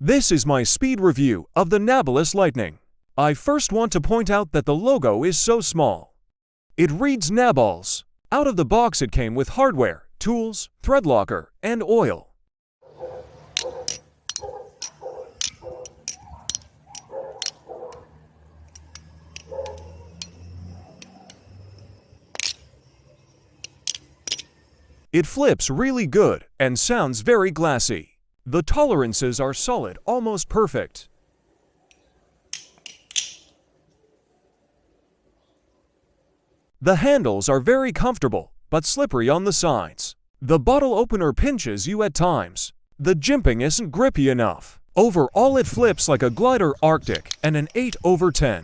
This is my speed review of the Nabalis Lightning. I first want to point out that the logo is so small. It reads Nabalis. Out of the box it came with hardware, tools, thread locker, and oil. It flips really good and sounds very glassy. The tolerances are solid, almost perfect. The handles are very comfortable, but slippery on the sides. The bottle opener pinches you at times. The jimping isn't grippy enough. Overall it flips like a glider Arctic and an 8/10.